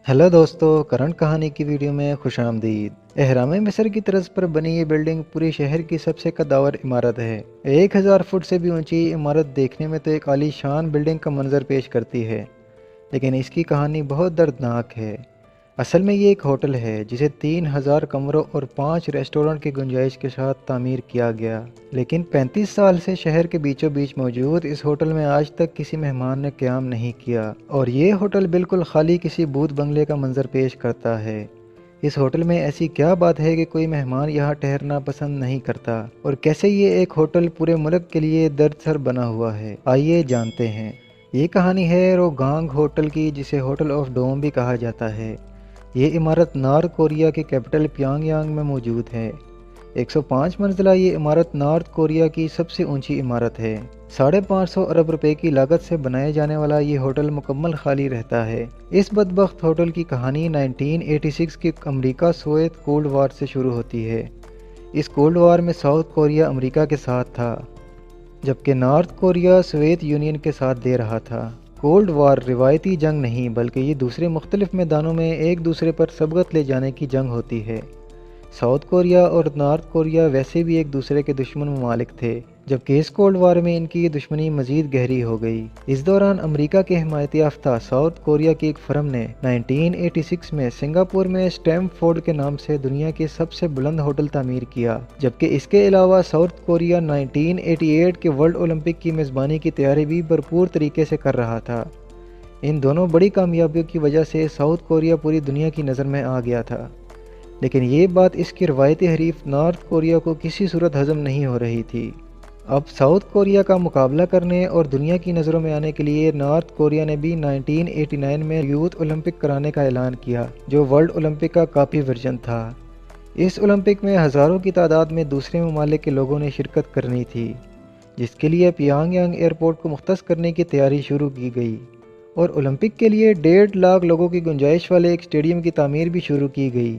Hello दोस्तों, current कहानी की वीडियो में खुश आमदीद। एहराम मिस्र की तर्ज पर बनी ये बिल्डिंग पूरे शहर की सबसे कद्दावर इमारत है। 1000 फुट से भी ऊंची इमारत देखने में तो एक आलीशान बिल्डिंग का मंजर पेश करती है, लेकिन इसकी कहानी बहुत दर्दनाक है। असल में ये एक होटल है जिसे 3000 कमरों और 5 रेस्टोरेंट की गुंजाइश के साथ तामीर किया गया, लेकिन 35 साल से शहर के बीचों बीच मौजूद इस होटल में आज तक किसी मेहमान ने क़याम नहीं किया। और ये होटल बिल्कुल खाली किसी भूत बंगले का मंजर पेश करता है। इस होटल में ऐसी क्या बात है कि कोई मेहमान यहाँ ठहरना पसंद नहीं करता, और कैसे ये एक होटल पूरे मुल्क के लिए दर्दसर बना हुआ है, आइए जानते हैं। ये कहानी है रोगांग होटल की, जिसे होटल ऑफ डोम भी कहा जाता है। ये इमारत नॉर्थ कोरिया के कैपिटल प्योंगयांग में मौजूद है। 105 मंजिला ये इमारत नॉर्थ कोरिया की सबसे ऊंची इमारत है। 550 अरब रुपए की लागत से बनाए जाने वाला ये होटल मुकम्मल खाली रहता है। इस बदबख्त होटल की कहानी 1986 के अमेरिका सोवियत कोल्ड वार से शुरू होती है। इस कोल्ड वार में साउथ कोरिया अमेरिका के साथ था, जबकि नॉर्थ कोरिया सोवियत यूनियन के साथ दे रहा था। कोल्ड वार रिवायती जंग नहीं, बल्कि ये दूसरे मुख्तलिफ मैदानों में एक दूसरे पर सबकत ले जाने की जंग होती है। साउथ कोरिया और नॉर्थ कोरिया वैसे भी एक दूसरे के दुश्मन ममालिक थे, जबकि इस कोल्ड वार में इनकी ये दुश्मनी मजीद गहरी हो गई। इस दौरान अमेरिका के हिमायती याफ्ता साउथ कोरिया की एक फर्म ने 1986 में सिंगापुर में स्टैमफोर्ड के नाम से दुनिया के सबसे बुलंद होटल तामीर किया, जबकि इसके अलावा साउथ कोरिया 1988 के वर्ल्ड ओलंपिक की मेज़बानी की तैयारी भी भरपूर तरीके से कर रहा था। इन दोनों बड़ी कामयाबियों की वजह से साउथ कोरिया पूरी दुनिया की नज़र में आ गया था, लेकिन ये बात इसकी रवायती हरीफ नॉर्थ कोरिया को किसी सूरत हजम नहीं हो रही थी। अब साउथ कोरिया का मुकाबला करने और दुनिया की नज़रों में आने के लिए नॉर्थ कोरिया ने भी 1989 में यूथ ओलंपिक कराने का ऐलान किया, जो वर्ल्ड ओलंपिक का काफ़ी वर्जन था। इस ओलंपिक में हज़ारों की तादाद में दूसरे ममालिक के लोगों ने शिरकत करनी थी, जिसके लिए प्योंगयांग एयरपोर्ट को मुख्तस करने की तैयारी शुरू की गई, और ओलंपिक के लिए 1.5 लाख लोगों की गुंजाइश वाले एक स्टेडियम की तामीर भी शुरू की गई,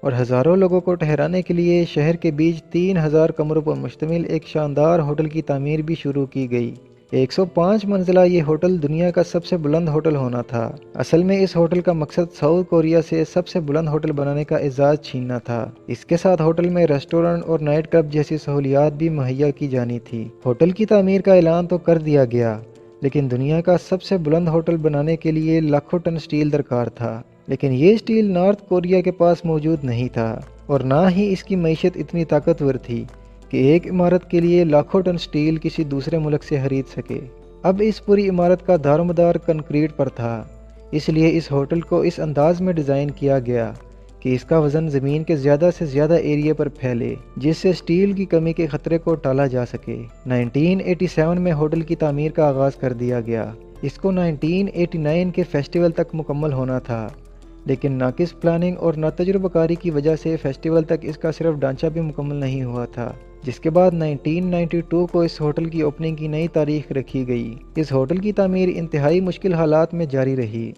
और हज़ारों लोगों को ठहराने के लिए शहर के बीच 3000 कमरों पर मुश्तमिल एक शानदार होटल की तामीर भी शुरू की गई। 105 मंजिला ये होटल दुनिया का सबसे बुलंद होटल होना था। असल में इस होटल का मकसद साउथ कोरिया से सबसे बुलंद होटल बनाने का एजाज़ छीनना था। इसके साथ होटल में रेस्टोरेंट और नाइट क्लब जैसी सहूलियात भी मुहैया की जानी थी। होटल की तामीर का ऐलान तो कर दिया गया, लेकिन दुनिया का सबसे बुलंद होटल बनाने के लिए लाखों टन स्टील दरकार था, लेकिन ये स्टील नॉर्थ कोरिया के पास मौजूद नहीं था, और ना ही इसकी मईशत इतनी ताकतवर थी कि एक इमारत के लिए लाखों टन स्टील किसी दूसरे मुल्क से खरीद सके। अब इस पूरी इमारत का दारोमदार कंक्रीट पर था, इसलिए इस होटल को इस अंदाज में डिज़ाइन किया गया कि इसका वज़न ज़मीन के ज़्यादा से ज़्यादा एरिया पर फैले, जिससे स्टील की कमी के ख़तरे को टाला जा सके। 1987 में होटल की तामीर का आगाज़ कर दिया गया। इसको 1989 के फेस्टिवल तक मुकम्मल होना था, लेकिन नाकिस प्लानिंग और नातजुर्बाकारी की वजह से फेस्टिवल तक इसका सिर्फ ढांचा भी मुकम्मल नहीं हुआ था, जिसके बाद 1992 को इस होटल की ओपनिंग की नई तारीख रखी गई। इस होटल की तामीर इंतहाई मुश्किल हालात में जारी रही,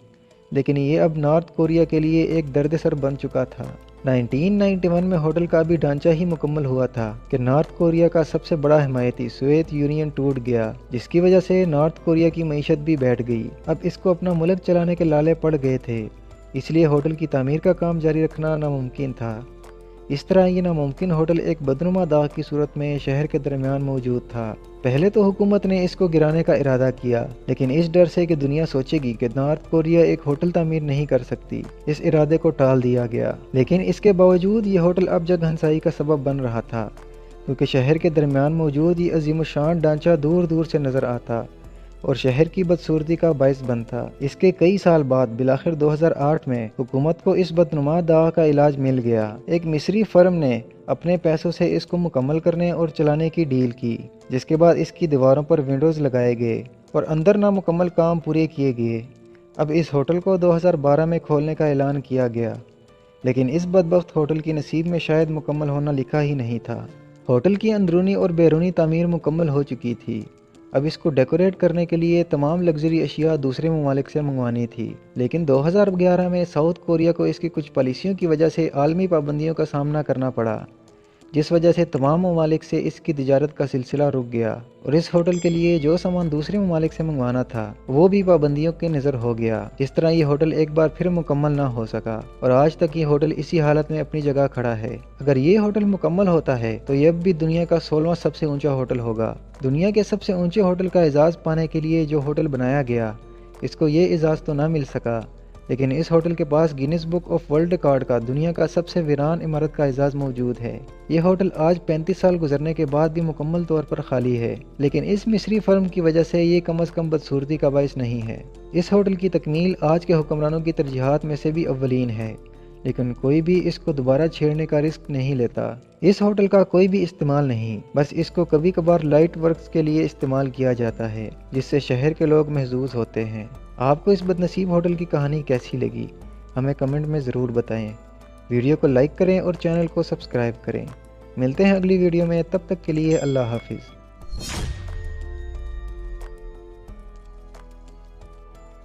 लेकिन ये अब नॉर्थ कोरिया के लिए एक दर्दसर बन चुका था। 1991 में होटल का भी ढांचा ही मुकम्मल हुआ था कि नॉर्थ कोरिया का सबसे बड़ा हिमायती सोवियत यूनियन टूट गया, जिसकी वजह से नॉर्थ कोरिया की मईशत भी बैठ गई। अब इसको अपना मुल्क चलाने के लाले पड़ गए थे, इसलिए होटल की तामीर का काम जारी रखना नामुमकिन था। इस तरह ये नामुमकिन होटल एक बदनुमा दाग की सूरत में शहर के दरमियान मौजूद था। पहले तो हुकूमत ने इसको गिराने का इरादा किया, लेकिन इस डर से कि दुनिया सोचेगी कि नॉर्थ कोरिया एक होटल तामीर नहीं कर सकती, इस इरादे को टाल दिया गया। लेकिन इसके बावजूद ये होटल अब जग हंसाई का सबब बन रहा था, क्योंकि शहर के दरमियान मौजूद ये अजीमुशान ढांचा दूर दूर से नज़र आता और शहर की बदसूरती का बायस बनता। इसके कई साल बाद बिलाखिर 2008 में हुकूमत को इस बदनुमा दाग का इलाज मिल गया। एक मिस्री फर्म ने अपने पैसों से इसको मुकम्मल करने और चलाने की डील की, जिसके बाद इसकी दीवारों पर विंडोज़ लगाए गए और अंदर नामुकम्मल काम पूरे किए गए। अब इस होटल को 2012 में खोलने का ऐलान किया गया, लेकिन इस बदबख्त होटल की नसीब में शायद मुकम्मल होना लिखा ही नहीं था। होटल की अंदरूनी और बैरूनी तामीर मुकम्मल हो चुकी थी। अब इसको डेकोरेट करने के लिए तमाम लग्जरी अशिया दूसरे ममालिक से मंगवानी थी, लेकिन 2011 में साउथ कोरिया को इसकी कुछ पॉलिसियों की वजह से आलमी पाबंदियों का सामना करना पड़ा, जिस वजह से तमाम ममालिक से इसकी तिजारत का सिलसिला रुक गया और इस होटल के लिए जो सामान दूसरे ममालिक से मंगवाना था वो भी पाबंदियों के नज़र हो गया। इस तरह ये होटल एक बार फिर मुकम्मल ना हो सका और आज तक ये होटल इसी हालत में अपनी जगह खड़ा है। अगर ये होटल मुकम्मल होता है तो ये अब भी दुनिया का 16वां सबसे ऊंचा होटल होगा। दुनिया के सबसे ऊंचे होटल का एजाज़ पाने के लिए जो होटल बनाया गया, इसको ये एजाज़ तो ना मिल सका, लेकिन इस होटल के पास Guinness Book of World Record का दुनिया का सबसे वीरान इमारत का एजाज़ मौजूद है। ये होटल आज 35 साल गुजरने के बाद भी मुकम्मल तौर पर खाली है, लेकिन इस मिस्री फर्म की वजह से ये कम अज़ कम बदसूरती का बाइस नहीं है। इस होटल की तकमील आज के हुक्मरानों की तरजीहात में से भी अव्वलीन है, लेकिन कोई भी इसको दोबारा छेड़ने का रिस्क नहीं लेता। इस होटल का कोई भी इस्तेमाल नहीं, बस इसको कभी कभार लाइट वर्क्स के लिए इस्तेमाल किया जाता है, जिससे शहर के लोग महजूज होते हैं। आपको इस बदनसीब होटल की कहानी कैसी लगी, हमें कमेंट में ज़रूर बताएं। वीडियो को लाइक करें और चैनल को सब्सक्राइब करें। मिलते हैं अगली वीडियो में, तब तक के लिए अल्लाह हाफिज़।